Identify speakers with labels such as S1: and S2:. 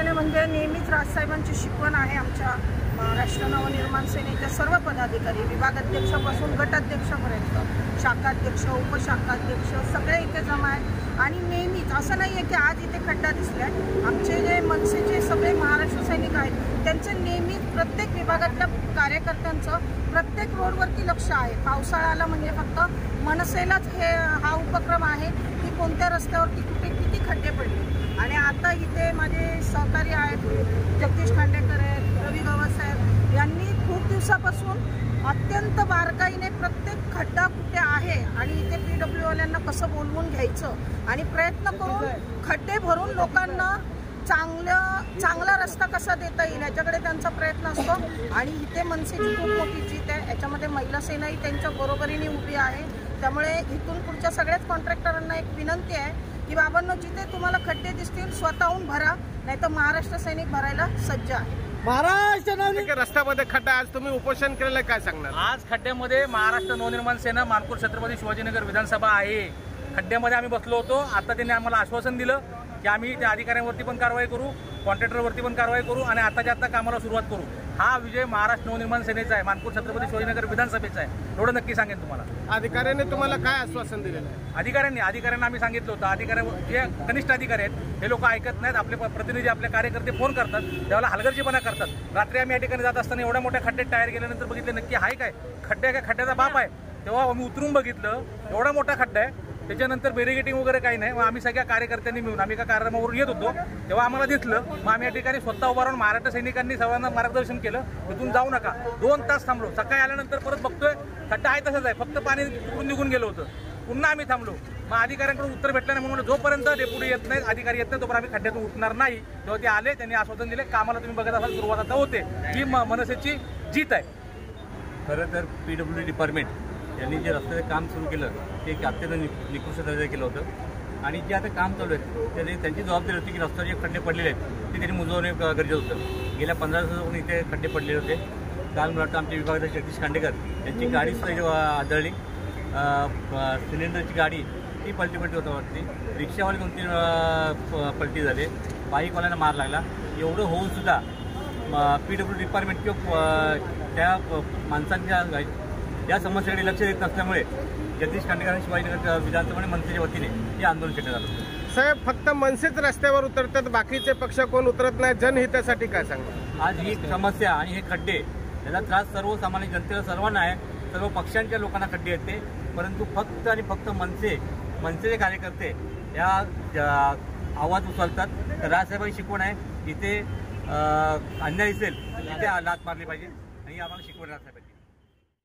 S1: सेने म्हणजे नेहमीच राजसाहेबांची शिकवण आहे। आमच्या महाराष्ट्र नवनिर्माण सेनेच्या सर्व पदाधिकारी विभागाध्यक्षापासून गटाध्यक्षापर्यंत शाखाध्यक्ष उपशाखाध्यक्ष सगळे इथे जमा आहेत आणि नेहमीच असं नाही आहे की आज इथे खड्डा दिसलाय। आमचे जे मनसेचे सगळे महाराष्ट्र सैनिक आहेत त्यांचं नेहमीच प्रत्येक विभागातल्या कार्यकर्त्यांचं प्रत्येक रोडवरती लक्ष आहे। पावसाळा आला म्हणजे फक्त मनसेलाच हा उपक्रम आहे की कोणत्या रस्त्यावरती कुठे किती खड्डे पडले। आणि आता इथे माझे सहकारी आहेत जगदीश खांडेकर आहेत रवी गवस साहेब यांनी खूप दिवसापासून अत्यंत बारकाईने प्रत्येक खड्डा कुठे आहे आणि इथे PW वाल्यांना कसं बोलवून घ्यायचं आणि प्रयत्न करून खड्डे भरून लोकांना चांगला रस्ता कसा देता येईल याच्याकडे त्यांचा प्रयत्न असतो। आणि इथे मनसेची खूप मोठी जीत आहे। याच्यामध्ये महिला सेनाही त्यांच्या बरोबरीने उभी आहे। त्यामुळे इथून पुढच्या सगळ्याच कॉन्ट्रॅक्टरांना एक विनंती आहे की बाबांनो जिथे तुम्हाला खड्डे दिसतील स्वतःहून भरा, नाहीतर महाराष्ट्र सैनिक भरायला सज्ज आहे।
S2: महाराष्ट्र रस्त्यामध्ये खड्डा आज तुम्ही उपोषण केलेलं काय सांगणार?
S3: आज खड्ड्यामध्ये महाराष्ट्र नवनिर्माण सेना मानपूर छत्रपती शिवाजीनगर विधानसभा आहे। खड्ड्यामध्ये आम्ही बसलो होतो। आता त्यांनी आम्हाला आश्वासन दिलं की आम्ही त्या अधिकाऱ्यांवरती पण कारवाई करू, कॉन्ट्रॅक्टरवरती पण कारवाई करू आणि आताच्या आता कामाला सुरुवात करू। हा विजय महाराष्ट्र नवनिर्माण सेनेचा आहे, मानपूर छत्रपती शिवाजीनगर विधानसभेचा आहे, एवढं नक्की सांगेन तुम्हाला।
S2: अधिकाऱ्यांनी तुम्हाला काय आश्वासन दिलेलं आहे?
S3: अधिकाऱ्यांना आम्ही सांगितलं होतं, अधिकाऱ्यांवर जे कनिष्ठ अधिकारी आहेत हे लोक ऐकत नाहीत। आपले प्रतिनिधी आपले कार्यकर्ते फोन करतात त्यावेळेला हलगर्जीपणा करतात। रात्री आम्ही या ठिकाणी जात असताना एवढ्या मोठ्या खड्ड्यात टायर गेल्यानंतर बघितले नक्की आहे काय खड्डा, काय खड्ड्याचा बाप आहे। तेव्हा आम्ही उतरून बघितलं एवढा मोठा खड्डा आहे, त्याच्यानंतर बेरिगेटिंग वगैरे काही नाही। मग आम्ही सगळ्या कार्यकर्त्यांनी मिळून आम्ही एका कार्यक्रमावर येत होतो तेव्हा आम्हाला दिसलं। मग आम्ही या ठिकाणी स्वतः उभा राहून महाराष्ट्र सैनिकांनी सर्वांना मार्गदर्शन केलं, इथून जाऊ नका। 2 तास थांबलो। सकाळी आल्यानंतर परत बघतोय खड्डा आहे तसंच आहे, फक्त पाणी निघून गेलं होतं। पुन्हा आम्ही थांबलो। मग अधिकाऱ्यांकडून उत्तर भेटलं नाही म्हणून जोपर्यंत डेप्युटी येत नाही अधिकारी येत नाही तोपर्यंत आम्ही खड्ड्यातून उठणार नाही। तेव्हा ते आले, त्यांनी आश्वासन दिले, कामाला तुम्ही बघत असाल सुरुवात आता होते। ही मनसेची जीत आहे।
S4: खरं तर PW डिपार्टमेंट यांनी जे रस्त्याचं काम सुरू केलं ते अत्यंत निकृष्ट दर्जाचं केलं होतं आणि जे आता काम चालू आहे त्यांची जबाबदारी होती की रस्त्यावर जे खड्डे पडलेले आहेत ते त्यांनी मुजवणे गरजेचं होतं। गेल्या 15 दिवसापासून इथे खड्डे पडलेले होते। काल मला वाटतं आमच्या विभागाचे जगदीश खांडेकर यांची गाडीसुद्धा आदळली, सिलेंडरची गाडी ती पलटी होतं वाटते, रिक्षावाले 2-3 पलटी झाले, बाईकवाल्यांना मार लागला। एवढं होऊनसुद्धा PW डिपार्टमेंट किंवा त्या माणसांच्या या समस्येकडे लक्ष देत नसल्यामुळे जगदीश खांडेकर आणि शिवाजीनगर विधानसभा मनसेच्या वतीने हे आंदोलन केलं झालं।
S2: साहेब फक्त मनसेच रस्त्यावर उतरतात, बाकीचे पक्ष कोण उतरत नाही, जनहितासाठी काय सांगणार?
S4: आज ही समस्या आणि हे खड्डे याचा त्रास सर्वसामान्य जनतेला सर्वांना आहे। सर्व पक्षांच्या लोकांना खड्डे येते, परंतु फक्त आणि फक्त मनसेचे कार्यकर्ते या आवाज उचलतात। राजसाहेबांची शिकवण आहे, इथे अन्याय दिसेल तिथे लाथ मारली पाहिजे आणि आम्हाला शिकवण राजसाहेब